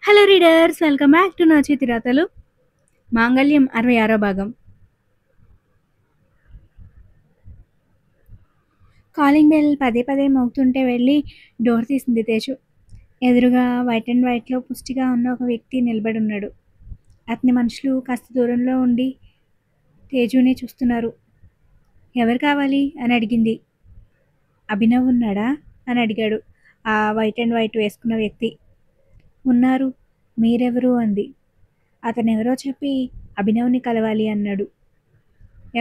Hello readers, welcome back to నా చేతి రాతలు. మాంగళ్యం 66వ భాగం. కాలింగ్ బెల్ పదే పదే మోగుతుంటే వెళ్ళి డోర్ తీసింది తేజు. ఎదురుగా వైట్ అండ్ వైట్లో పుష్టిగా ఉన్న ఒక వ్యక్తి నిలబడి ఉన్నాడు. అతని మనుషులు కాస్త దూరంలో ఉండి తేజుని చూస్తున్నారు. ఎవరు కావాలి అని అడిగింది. అభినవ్ ఉన్నాడా అని అడిగాడు ఆ వైట్ అండ్ వైట్ వేసుకున్న వ్యక్తి. ఉన్నారు, మీరెవరు అంది. అతనెవరో చెప్పి అభినవ్ని కలవాలి అన్నాడు.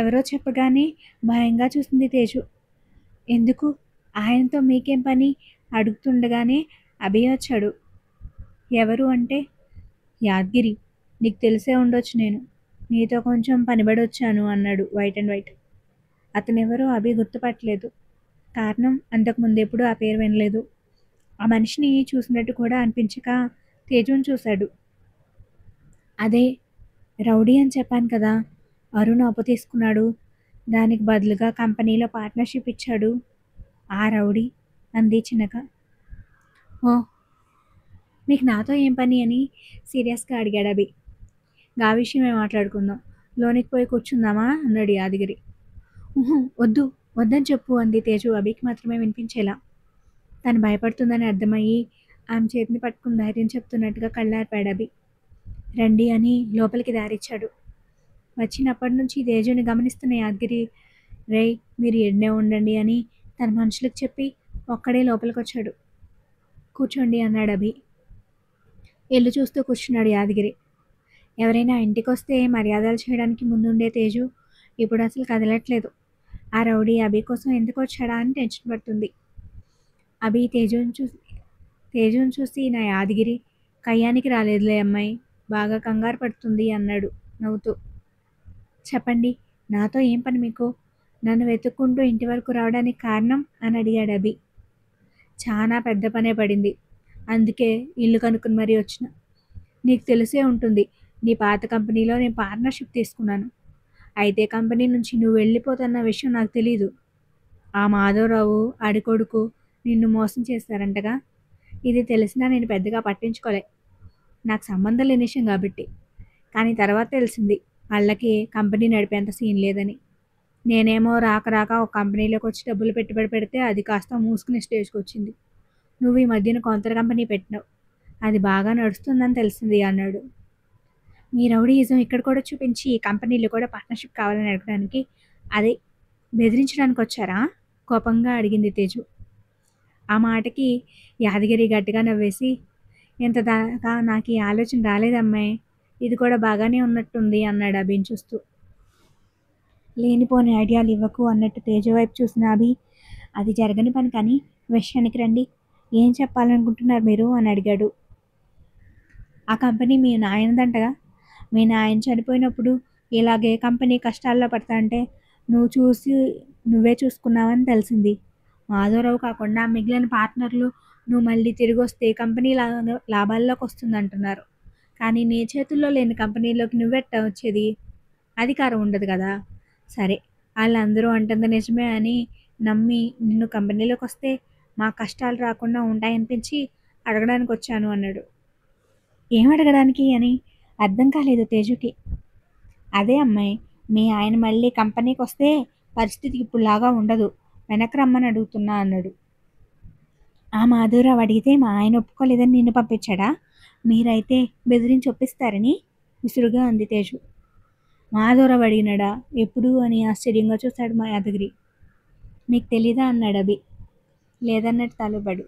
ఎవరో చెప్పగానే భయంగా చూసింది తేజు. ఎందుకు, ఆయనతో మీకేం పని అడుగుతుండగానే అభి వచ్చాడు. ఎవరు అంటే, యాద్గిరి, నీకు తెలిసే ఉండొచ్చు, నేను నీతో కొంచెం పనిబడి వచ్చాను అన్నాడు వైట్ అండ్ వైట్. అతనెవరో అభి గుర్తుపట్టలేదు. కారణం, అంతకుముందు ఎప్పుడూ ఆ పేరు వినలేదు. ఆ మనిషిని చూసినట్టు కూడా అనిపించక తేజుని చూశాడు. అదే రౌడీ అని చెప్పాను కదా, అరుణ్ అప్పు తీసుకున్నాడు, దానికి బదులుగా కంపెనీలో పార్ట్నర్షిప్ ఇచ్చాడు ఆ రౌడీ అంది చిన్నగా. ఓ, మీకు నాతో ఏం పని అని సీరియస్గా అడిగాడు అభి. గా విషయమే మాట్లాడుకుందాం, లోనికి పోయి కూర్చుందామా అన్నాడు యాదగిరి. వద్దు, వద్దని చెప్పు అంది తేజు అభికి మాత్రమే వినిపించేలా. తను భయపడుతుందని అర్థమయ్యి ఆమె చేతిని పట్టుకుని ధైర్యం చెప్తున్నట్టుగా కళ్ళార్పాడు అభి. రండి అని లోపలికి దారిచ్చాడు. వచ్చినప్పటి నుంచి తేజుని గమనిస్తున్న యాదగిరి, రేయ్ మీరు ఎన్నే ఉండండి అని తన మనుషులకు చెప్పి ఒక్కడే లోపలికి వచ్చాడు. కూర్చోండి అన్నాడు అభి. ఇల్లు చూస్తూ కూర్చున్నాడు యాదగిరి. ఎవరైనా ఇంటికి వస్తే మర్యాదలు చేయడానికి ముందుండే తేజు ఇప్పుడు అసలు కదలట్లేదు. ఆ రౌడీ అభి కోసం ఎందుకు వచ్చాడా అని టెన్షన్ పడుతుంది. అభి తేజుని చూసి నా యాదగిరి కయ్యానికి రాలేదులే అమ్మాయి, బాగా కంగారు పడుతుంది అన్నాడు నవ్వుతూ. చెప్పండి, నాతో ఏం పని మీకు, నన్ను వెతుక్కుంటూ ఇంటి వరకు రావడానికి కారణం అని అడిగాడు అభి. చాలా పెద్ద పనే పడింది, అందుకే ఇల్లు కనుక్కుని మరీ వచ్చిన. నీకు తెలిసే ఉంటుంది, నీ పాత కంపెనీలో నేను పార్ట్నర్షిప్ తీసుకున్నాను. అయితే కంపెనీ నుంచి నువ్వు వెళ్ళిపోతున్న విషయం నాకు తెలీదు. ఆ మాధవరావు అడికొడుకు నిన్ను మోసం చేశారంటగా. ఇది తెలిసినా నేను పెద్దగా పట్టించుకోలే, నాకు సంబంధం లేని విషయం కాబట్టి. కానీ తర్వాత తెలిసింది వాళ్ళకి కంపెనీ నడిపేంత సీన్ లేదని. నేనేమో రాక రాక ఒక కంపెనీలోకి వచ్చి డబ్బులు పెట్టుబడి పెడితే అది కాస్త మూసుకునే స్టేజ్కి వచ్చింది. నువ్వు ఈ మధ్యన కొంత కంపెనీ పెట్టినావు, అది బాగా నడుస్తుందని తెలిసింది అన్నాడు. మీ రౌడీయిజం ఇక్కడ కూడా చూపించి ఈ కంపెనీలో కూడా పార్ట్నర్షిప్ కావాలని అడగడానికి, అదే బెదిరించడానికి వచ్చారా కోపంగా అడిగింది తేజు. ఆ మాటకి యాదగిరి గట్టిగా నవ్వేసి, ఎంత దాకా నాకు ఈ ఆలోచన రాలేదమ్మాయి, ఇది కూడా బాగానే ఉన్నట్టుంది అన్నాడు అభిని చూస్తూ. లేనిపోని ఐడియాలు ఇవ్వకు అన్నట్టు తేజు వైపు చూసిన అభి, అది జరగని పని, కానీ విషయానికి రండి, ఏం చెప్పాలనుకుంటున్నారు మీరు అని అడిగాడు. ఆ కంపెనీ మీ నాయనదంటగా, మీ నాయన చనిపోయినప్పుడు ఇలాగే కంపెనీ కష్టాల్లో పడతా అంటే నువ్వే చూసుకున్నావని తెలిసింది. మాధవరావు కాకుండా మిగిలిన పార్ట్నర్లు నువ్వు మళ్ళీ తిరిగి వస్తే కంపెనీ లాభాల్లోకి వస్తుందంటున్నారు. కానీ నీ చేతుల్లో లేని కంపెనీలోకి నువ్వెట్టా వచ్చేది, అధికారం ఉండదు కదా. సరే, వాళ్ళందరూ అంటుంది నిజమే అని నమ్మి నిన్ను కంపెనీలోకి వస్తే మా కష్టాలు రాకుండా ఉంటాయనిపించి అడగడానికి వచ్చాను అన్నాడు. ఏం అడగడానికి అని అర్థం కాలేదు తేజుకి. అదే అమ్మాయి, మీ ఆయన మళ్ళీ కంపెనీకి వస్తే పరిస్థితి ఇప్పుడులాగా ఉండదు, వెనక్కి రమ్మని అడుగుతున్నా అన్నాడు. ఆ మాధవరావు అడిగితే మా ఆయన ఒప్పుకోలేదని నిన్ను పంపించాడా, మీరైతే బెదిరించి ఒప్పిస్తారని విసురుగా అంది తేజు. మాధవరావు అడిగినాడా, ఎప్పుడు అని ఆశ్చర్యంగా చూశాడు మా యాదగిరి. నీకు తెలీదా అన్నాడు అభి లేదన్నట్టు తలబడు.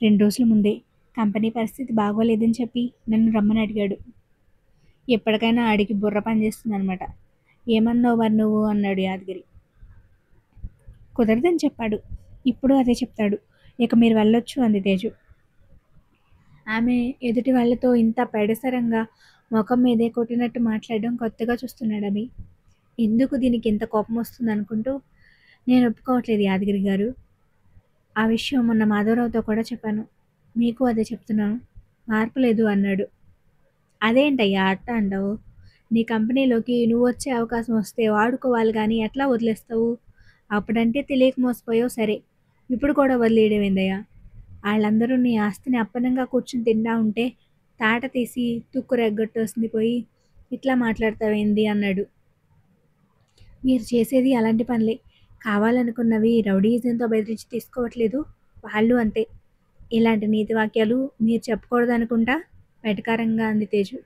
2 రోజుల ముందే కంపెనీ పరిస్థితి బాగోలేదని చెప్పి నన్ను రమ్మని అడిగాడు. ఎప్పటికైనా అడిగి బుర్ర పనిచేస్తుంది అనమాట. ఏమన్నావు మరి నువ్వు అన్నాడు యాదగిరి. కుదరదని చెప్పాడు, ఇప్పుడు అదే చెప్తాడు, ఇక మీరు వెళ్ళొచ్చు అంది తేజు. ఆమె ఎదుటి వాళ్ళతో ఇంత పెడసరంగా ముఖం మీదే కొట్టినట్టు మాట్లాడడం కొత్తగా చూస్తున్నాడు అభి. ఎందుకు దీనికి ఇంత కోపం వస్తుంది అనుకుంటూ, నేను ఒప్పుకోవట్లేదు యాదగిరి గారు, ఆ విషయం మొన్న మాధవరావుతో కూడా చెప్పాను, మీకు అదే చెప్తున్నాను, మార్పు లేదు అన్నాడు. అదేంటయ్యా అట్ట అంటావు, నీ కంపెనీలోకి నువ్వు వచ్చే అవకాశం వస్తే వాడుకోవాలి కానీ ఎట్లా వదిలేస్తావు, అప్పుడంటే తెలియక మోసపోయావు సరే, ఇప్పుడు కూడా వదిలేయడం ఏందయ్యా, వాళ్ళందరూ నీ ఆస్తిని అప్పనంగా కూర్చుని తింటా ఉంటే తాట తీసి తుక్కు రెగ్గొట్టేసింది పోయి, ఇట్లా మాట్లాడతావేంది అన్నాడు. మీరు చేసేది అలాంటి పనులే. కావాలనుకున్నవి రౌడీయిజంతో బెదిరించి తీసుకోవట్లేదు. వాళ్ళు అంతే. ఇలాంటి నీతి వాక్యాలు మీరు చెప్పకూడదనుకుంటా వెటకారంగా అంది తేజు.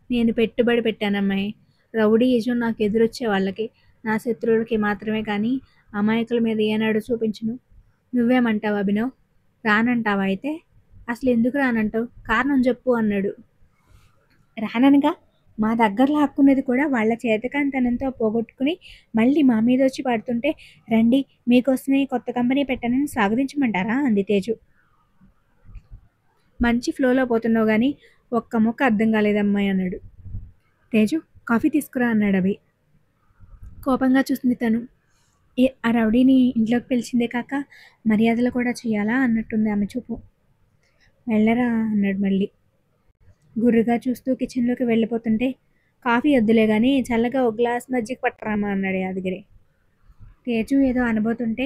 నేను పెట్టుబడి పెట్టానమ్మాయి. రౌడీయిజం నాకు ఎదురొచ్చే వాళ్ళకి, నా శత్రువులకి మాత్రమే కానీ అమాయకుల మీద ఏనాడు చూపించను. నువ్వేమంటావు అభినవ్? రానంటావా అయితే? అసలు ఎందుకు రానంటావు? కారణం చెప్పు అన్నాడు. రాననగా మా దగ్గర లాక్కున్నది కూడా వాళ్ళ చేతకానితనంతో పోగొట్టుకుని మళ్ళీ మా మీద వచ్చి పడుతుంటే రండి మీకోసమే కొత్త కంపెనీ పెట్టానని స్వాగతించమంటారా అంది తేజు. మంచి ఫ్లోలో పోతున్నావు కానీ ఒక్క ముక్క అర్థం కాలేదమ్మాయి అన్నాడు. తేజు కాఫీ తీసుకురా అన్నాడు అభి. కోపంగా చూసింది తను. ఆ రౌడీని ఇంట్లోకి పిలిచిందే కాక మర్యాదలు కూడా చేయాలా అన్నట్టుంది ఆమె చూపు. వెళ్ళరా అన్నాడు మళ్ళీ. గుర్రుగా చూస్తూ కిచెన్లోకి వెళ్ళిపోతుంటే కాఫీ వద్దులే కానీ చల్లగా ఒక గ్లాస్ మజ్జిగ పట్టరామా అన్నాడు యాదగిరి. తేజు ఏదో అనబోతుంటే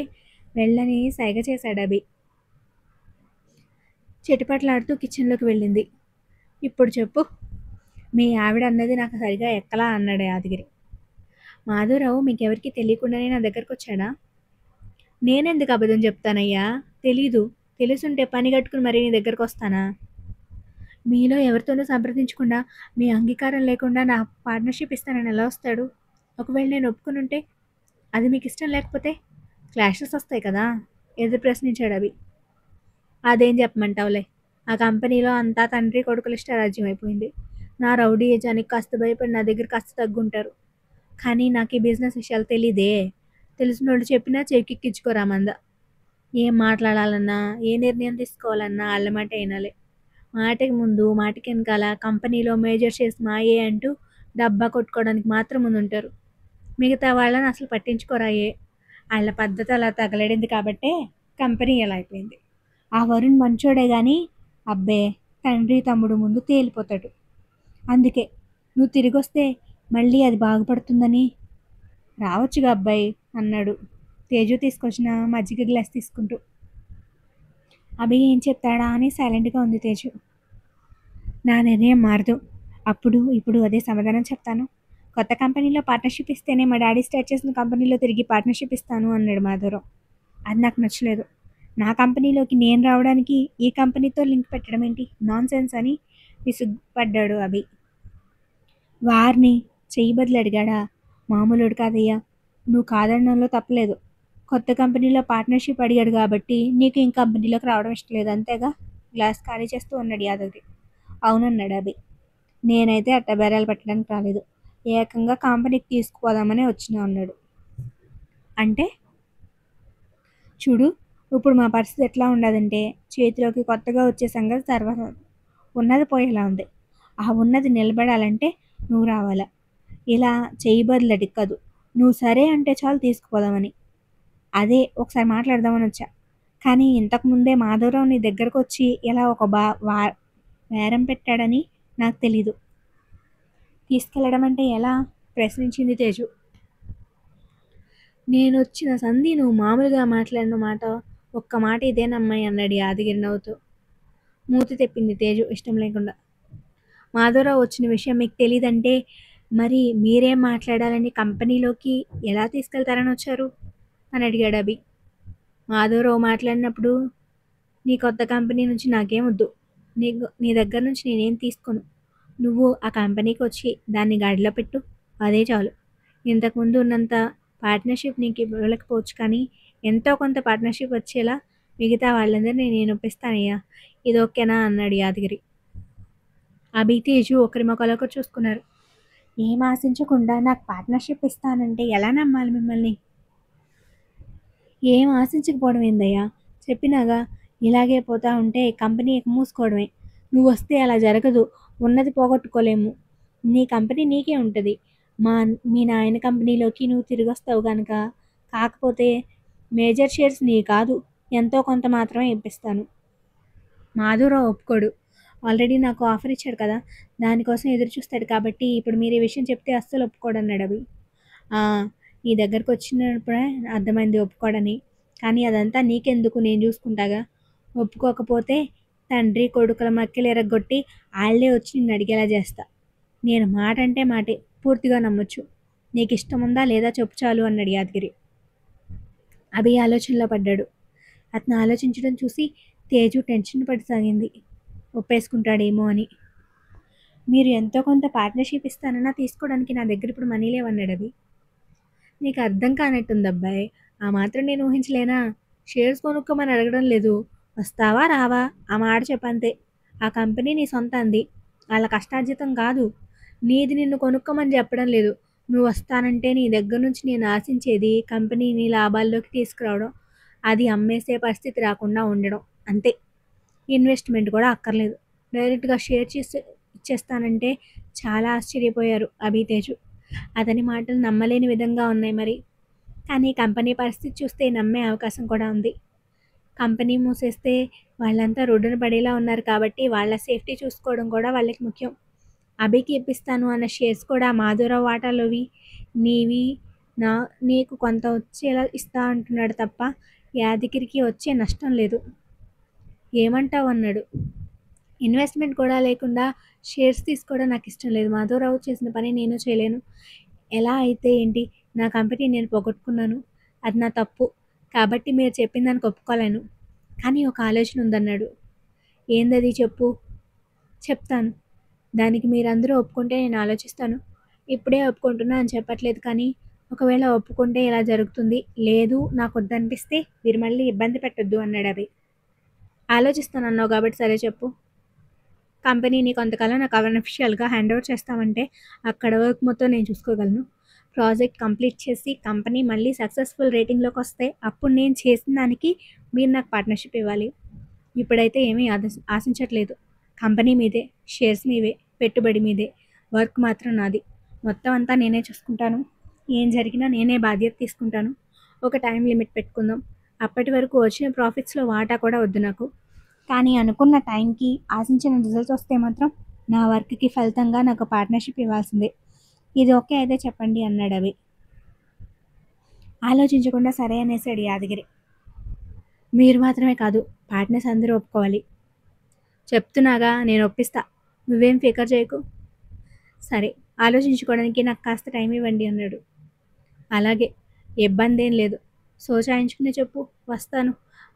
వెళ్ళని సైగ చేశాడు అభి. చెటిపట్లాడుతూ కిచెన్లోకి వెళ్ళింది. ఇప్పుడు చెప్పు, మీ ఆవిడ అన్నది నాకు సరిగా ఎక్కలా అన్నాడు యాదగిరి. మాధవరావు మీకెవరికి తెలియకుండానే నా దగ్గరకు వచ్చాడా? నేనెందుకు అబద్ధం చెప్తానయ్యా? తెలీదు. తెలుసుంటే పని కట్టుకుని మరీ నీ దగ్గరకు వస్తానా? మీలో ఎవరితోనూ సంప్రదించకుండా మీ అంగీకారం లేకుండా నా పార్ట్నర్షిప్ ఇస్తానని ఎలా వస్తాడు? ఒకవేళ నేను ఒప్పుకుని ఉంటే, అది మీకు ఇష్టం లేకపోతే క్లాషెస్ వస్తాయి కదా? ఎదురు ప్రశ్నించాడు అవి. అదేం చెప్పమంటావులే, ఆ కంపెనీలో అంతా తండ్రి కొడుకులు ఇష్టారాజ్యం అయిపోయింది. నా రౌడీ ఏజానికి కాస్త భయపడి నా దగ్గర కాస్త తగ్గుంటారు. కానీ నాకు ఈ బిజినెస్ విషయాలు తెలీదే. తెలిసిన వాళ్ళు చెప్పినా చెవికెక్కించుకోరామంద. ఏం మాట్లాడాలన్నా ఏ నిర్ణయం తీసుకోవాలన్నా వాళ్ళ మాట వినాలి. మాటకి ముందు మాటకి వెనకాల కంపెనీలో మేజర్ షేర్స్ మాయే అంటూ డబ్బా కొట్టుకోవడానికి మాత్రం ముందుంటారు. మిగతా వాళ్ళని అసలు పట్టించుకోరాయే. వాళ్ళ పద్ధతి అలా తగలడింది కాబట్టే కంపెనీ ఎలా అయిపోయింది. ఆ వరుణ్ మంచోడే కానీ అబ్బే తండ్రి తమ్ముడు ముందు తేలిపోతాడు. అందుకే నువ్వు తిరిగి వస్తే మళ్ళీ అది బాగుపడుతుందని. రావచ్చుగా అబ్బాయి అన్నాడు తేజు తీసుకొచ్చిన మజ్జిగ గ్లాస్ తీసుకుంటూ. అభి ఏం చెప్తాడా అని సైలెంట్గా ఉంది తేజు. నా నిర్ణయం మారదు. అప్పుడు ఇప్పుడు అదే సమాధానం చెప్తాను. కొత్త కంపెనీలో పార్ట్నర్షిప్ ఇస్తేనే మా డాడీ స్టార్ట్ చేసిన కంపెనీలో తిరిగి పార్ట్నర్షిప్ ఇస్తాను అన్నాడు మాధవరావు. అది నాకు నచ్చలేదు. నా కంపెనీలోకి నేను రావడానికి ఈ కంపెనీతో లింక్ పెట్టడం ఏంటి నాన్ సెన్స్ అని విసుగుపడ్డాడు అభి. వారిని చెయ్యి బదులు అడిగాడా? మామూలుడు కాదయ్యా. నువ్వు కాదనడంలో తప్పలేదు. కొత్త కంపెనీలో పార్ట్నర్షిప్ అడిగాడు కాబట్టి నీకు ఈ కంపెనీలోకి రావడం ఇష్టం లేదు అంతేగా? గ్లాస్ ఖాళీ చేస్తూ ఉన్నాడు యాదగిరి. అవునన్నాడు అభి. నేనైతే అట్ట బేరాలు పెట్టడానికి రాలేదు. ఏకంగా కంపెనీకి తీసుకుపోదామని వచ్చినా అన్నాడు. అంటే? చూడు, ఇప్పుడు మా పరిస్థితి ఎట్లా ఉండదంటే చేతిలోకి కొత్తగా వచ్చే సంగతి తర్వాత ఉన్నది పోయేలా ఉంది. ఆ ఉన్నది నిలబడాలంటే నువ్వు రావాలా. ఇలా చెయ్యి బదులడి కాదు. నువ్వు సరే అంటే చాలు తీసుకుపోదామని. అదే ఒకసారి మాట్లాడదామని వచ్చా. కానీ ఇంతకుముందే మాధవరావు నీ దగ్గరకు వచ్చి ఇలా ఒక బేరం పెట్టాడని నాకు తెలీదు. తీసుకెళ్ళడం అంటే ఎలా? ప్రశ్నించింది తేజు. నేను వచ్చిన సంధి నువ్వు మామూలుగా మాట్లాడిన మాట ఒక్క మాట ఇదేనమ్మాయి అన్నాడు యాదగిరి నవ్వుతూ. మూతి తెప్పింది తేజు ఇష్టం లేకుండా. మాధవరావు వచ్చిన విషయం మీకు తెలీదంటే మరి మీరేం మాట్లాడాలని కంపెనీలోకి ఎలా తీసుకెళ్తారని వచ్చారు అని అడిగాడు అభి. మాధవరావు మాట్లాడినప్పుడు నీ కొత్త కంపెనీ నుంచి నాకేం వద్దు. నీ దగ్గర నుంచి నేనేం తీసుకోను. నువ్వు ఆ కంపెనీకి వచ్చి దాన్ని గాడిలో పెట్టు, అదే చాలు. ఇంతకుముందు ఉన్నంత పార్ట్నర్షిప్ నీకు ఇవ్వలేకపోవచ్చు కానీ ఎంతో కొంత పార్ట్నర్షిప్ వచ్చేలా మిగతా వాళ్ళందరినీ నేను ఒప్పిస్తానయ్యా. ఇది ఓకేనా అన్నాడు యాదగిరి. అభి తేజు ఒకరి మొక్కలొకరు చూసుకున్నారు. ఏం ఆశించకుండా నాకు పార్ట్నర్షిప్ ఇస్తానంటే ఎలా నమ్మాలి మిమ్మల్ని? ఏం ఆశించకపోవడం ఏందయ్యా? చెప్పినాగా, ఇలాగే పోతా ఉంటే కంపెనీ మూసుకోవడమే. నువ్వు వస్తే అలా జరగదు. ఉన్నది పోగొట్టుకోలేము. నీ కంపెనీ నీకే ఉంటుంది. మీ నాయన కంపెనీలోకి నువ్వు తిరిగి వస్తావు కనుక. కాకపోతే మేజర్ షేర్స్ నీ కాదు, ఎంతో కొంత మాత్రమే ఇప్పిస్తాను. మాధవరావు ఒప్పుకోడు. ఆల్రెడీ నాకు ఆఫర్ ఇచ్చాడు కదా, దానికోసం ఎదురు చూస్తాడు కాబట్టి ఇప్పుడు మీరు ఈ విషయం చెప్తే అస్సలు ఒప్పుకోడు అన్నాడు అవి. నీ దగ్గరకు వచ్చినప్పుడే అర్థమైంది ఒప్పుకోడని. కానీ అదంతా నీకెందుకు, నేను చూసుకుంటాగా. ఒప్పుకోకపోతే తండ్రి కొడుకుల మక్కెలు ఎరగొట్టి ఆళ్ళే వచ్చి నిన్ను అడిగేలా చేస్తా. నేను మాట అంటే మాటే, పూర్తిగా నమ్మొచ్చు. నీకు ఇష్టం ఉందా లేదా చెప్పు చాలు అన్నాడు యాదగిరి. అభి ఆలోచనలో పడ్డాడు. అతను ఆలోచించడం చూసి తేజు టెన్షన్ పడసాగింది. ఒప్పేసుకుంటాడేమో అని. మీరు ఎంతో కొంత పార్ట్నర్షిప్ ఇస్తానన్నా తీసుకోవడానికి నా దగ్గర ఇప్పుడు మనీ లేవన్నాడు అభి. నీకు అర్థం కానట్టుంది అబ్బాయి. ఆ మాత్రం నేను ఊహించలేనా? షేర్స్ కొనుక్కోమని అడగడం లేదు. వస్తావా రావా ఆ మాట చెప్పంతే. ఆ కంపెనీ నీ సొంత అంది. వాళ్ళ కష్టార్జితం కాదు. నీది నిన్ను కొనుక్కోమని చెప్పడం లేదు. నువ్వు వస్తానంటే నీ దగ్గర నుంచి నేను ఆశించేది కంపెనీని లాభాల్లోకి తీసుకురావడం, అది అమ్మేసే పరిస్థితి రాకుండా ఉండడం అంతే. ఇన్వెస్ట్మెంట్ కూడా అక్కర్లేదు. డైరెక్ట్గా షేర్ చేసి ఇచ్చేస్తానంటే చాలా ఆశ్చర్యపోయారు అభి తేజు. అతని మాటలు నమ్మలేని విధంగా ఉన్నాయి మరి. కానీ కంపెనీ పరిస్థితి చూస్తే నమ్మే అవకాశం కూడా ఉంది. కంపెనీ మూసేస్తే వాళ్ళంతా రోడ్డున పడేలా ఉన్నారు కాబట్టి వాళ్ళ సేఫ్టీ చూసుకోవడం కూడా వాళ్ళకి ముఖ్యం. అభికి ఇప్పిస్తాను అన్న షేర్స్ కూడా మాధవరావు వాటాలోవి. నీవి నా నీకు కొంత వచ్చేలా ఇస్తా అంటున్నాడు తప్ప యాదగిరికి వచ్చే నష్టం లేదు. ఏమంటావు అన్నాడు. ఇన్వెస్ట్మెంట్ కూడా లేకుండా షేర్స్ తీసుకోవడం నాకు ఇష్టం లేదు. మాధవరావు చేసిన పని నేను చేయలేను. ఎలా అయితే ఏంటి, నా కంపెనీ నేను పోగొట్టుకున్నాను. అది నా తప్పు. కాబట్టి మీరు చెప్పిన దానికి ఒప్పుకోలేను. కానీ ఒక ఆలోచన ఉందన్నాడు. ఏందది చెప్పు. చెప్తాను. దానికి మీరందరూ ఒప్పుకుంటే నేను ఆలోచిస్తాను. ఇప్పుడే ఒప్పుకుంటున్నా అని చెప్పట్లేదు, కానీ ఒకవేళ ఒప్పుకుంటే ఇలా జరుగుతుంది, లేదు నాకు వద్దనిపిస్తే మీరు మళ్ళీ ఇబ్బంది పెట్టొద్దు అన్నాడు అవి. ఆలోచిస్తానన్నావు కాబట్టి సరే చెప్పు. కంపెనీని కొంతకాలం నాకు అన్అఫిషియల్గా హ్యాండ్ ఓవర్ చేస్తామంటే అక్కడ వర్క్ మొత్తం నేను చూసుకోగలను. ప్రాజెక్ట్ కంప్లీట్ చేసి కంపెనీ మళ్ళీ సక్సెస్ఫుల్ రేటింగ్లోకి వస్తే అప్పుడు నేను చేసిన దానికి మీరు నాకు పార్ట్నర్షిప్ ఇవ్వాలి. ఇప్పుడైతే ఏమీ ఆశించట్లేదు. కంపెనీ మీదే, షేర్స్ మీవే, పెట్టుబడి మీదే, వర్క్ మాత్రం నాది. మొత్తం అంతా నేనే చూసుకుంటాను. ఏం జరిగినా నేనే బాధ్యత తీసుకుంటాను. ఒక టైం లిమిట్ పెట్టుకుందాం. అప్పటి వరకు వచ్చిన ప్రాఫిట్స్లో వాటా కూడా వద్దు నాకు. కానీ అనుకున్న టైంకి ఆశించిన రిజల్ట్స్ వస్తే మాత్రం నా వర్క్కి ఫలితంగా నాకు పార్ట్నర్షిప్ ఇవ్వాల్సిందే. ఇది ఓకే అయితే చెప్పండి అన్నాడు అవి. ఆలోచించకుండా సరే అనేసాడు యాదగిరి. మీరు మాత్రమే కాదు, పార్ట్నర్స్ అందరూ ఒప్పుకోవాలి. చెప్తున్నాగా నేను ఒప్పిస్తా. నువ్వేం ఫికర్ చేయకు. సరే, ఆలోచించుకోవడానికి నాకు కాస్త టైం ఇవ్వండి అన్నాడు. అలాగే, ఇబ్బంది ఏం లేదు. సోచాయించుకుని చెప్పు.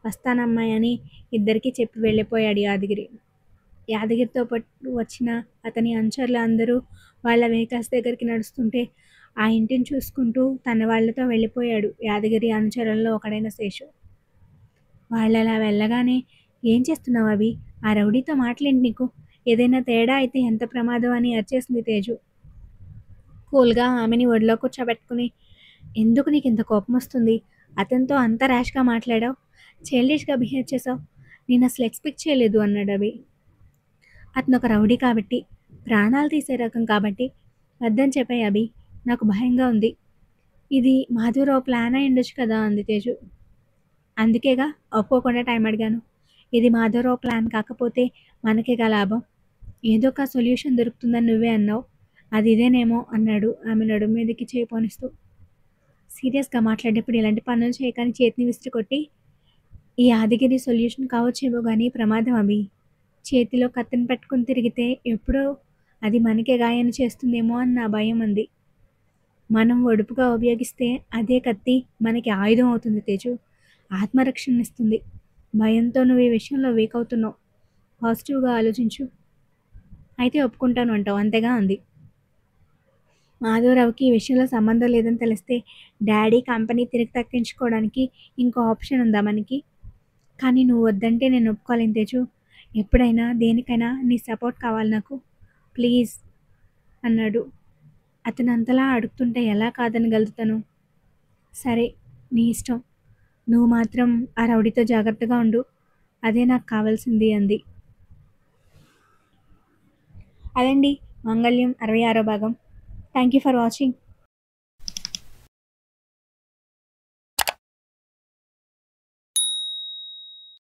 వస్తానమ్మాయి అని ఇద్దరికీ చెప్పి వెళ్ళిపోయాడు యాదగిరి. యాదగిరితో పాటు వచ్చిన అతని అనుచరులు అందరూ వాళ్ళ వెహికల్స్ దగ్గరికి నడుస్తుంటే ఆ ఇంటిని చూసుకుంటూ తన వాళ్ళతో వెళ్ళిపోయాడు యాదగిరి అనుచరుల్లో ఒకడైన శేషు. వాళ్ళలా వెళ్ళగానే, ఏం చేస్తున్నావు అవి? ఆ రౌడీతో మాట్లాడి నీకు ఏదైనా తేడా అయితే ఎంత ప్రమాదం అని అరిచేసింది తేజు. కూల్గా ఆమెని ఒడిలో కూర్చోబెట్టుకుని, ఎందుకు నీకు ఇంత కోపం వస్తుంది? అతనితో అంత ర్యాష్గా మాట్లాడావు, చైల్డిష్గా బిహేవ్ చేసావు. నేను అసలు ఎక్స్పెక్ట్ చేయలేదు అన్నాడు అవి. అతను ఒక రౌడీ కాబట్టి, ప్రాణాలు తీసే రకం కాబట్టి వద్దని చెప్పాయి అభి. నాకు భయంగా ఉంది. ఇది మాధవరావు ప్లాన్ అయి ఉండొచ్చు కదా అంది తేజు. అందుకేగా ఒప్పుకోకుండా టైం అడిగాను. ఇది మాధవరావు ప్లాన్ కాకపోతే మనకేగా లాభం. ఏదో ఒక సొల్యూషన్ దొరుకుతుందని నువ్వే అన్నావు. అది ఇదేనేమో అన్నాడు ఆమె నడుము మీదకి చేయి పోనిస్తూ. సీరియస్గా మాట్లాడేప్పుడు ఇలాంటి పనులు చేయకని చేతిని విసిరి కొట్టి, ఈ యాదగిరి సొల్యూషన్ కావచ్చేమో కానీ ప్రమాదం అభి. చేతిలో కత్తిని పట్టుకుని తిరిగితే ఎప్పుడో అది మనకే గాయాన్ని చేస్తుందేమో అని నా భయం అంది. మనం ఒడుపుగా ఉపయోగిస్తే అదే కత్తి మనకి ఆయుధం అవుతుంది తేజు. ఆత్మరక్షణ ఇస్తుంది. భయంతో నువ్వు ఈ విషయంలో వీక్ అవుతున్నావు. పాజిటివ్గా ఆలోచించు. అయితే ఒప్పుకుంటాను అంటావు అంతేగా అంది. మాధవరావుకి ఈ విషయంలో సంబంధం లేదని తెలిస్తే డాడీ కంపెనీ తిరిగి తక్కించుకోవడానికి ఇంకో ఆప్షన్ ఉందా మనకి? కానీ నువ్వు వద్దంటే నేను ఒప్పుకోలేను తేజు. ఎప్పుడైనా దేనికైనా నీ సపోర్ట్ కావాలి నాకు, ప్లీజ్ అన్నాడు. అతను అంతలా అడుగుతుంటే ఎలా కాదనగలుగుతాను? సరే, నీ ఇష్టం. నువ్వు మాత్రం ఆ రౌడీతో జాగ్రత్తగా ఉండు. అదే నాకు కావాల్సింది అంది. అదండి, మంగళ్యం 66వ భాగం. Thank you for watching.